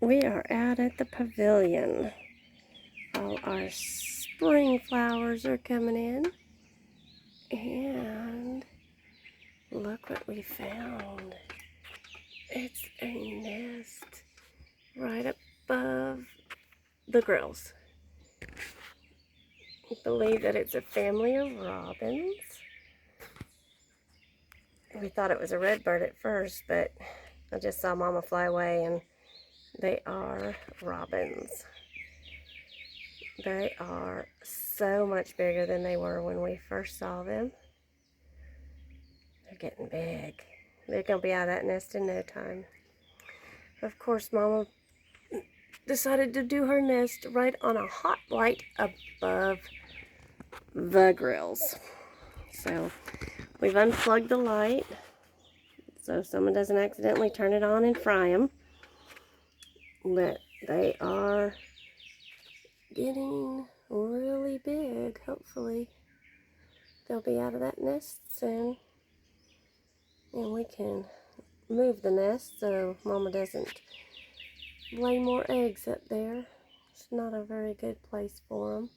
We are out at the pavilion. All our spring flowers are coming in. And look what we found. It's a nest right above the grills. I believe that it's a family of robins. We thought it was a redbird at first, but I just saw Mama fly away, and they are robins. They are so much bigger than they were when we first saw them. They're getting big. They're going to be out of that nest in no time. Of course, Mama decided to do her nest right on a hot light above the grills. So we've unplugged the light so someone doesn't accidentally turn it on and fry them. But they are getting really big. Hopefully they'll be out of that nest soon, and we can move the nest so Mama doesn't lay more eggs up there. It's not a very good place for them.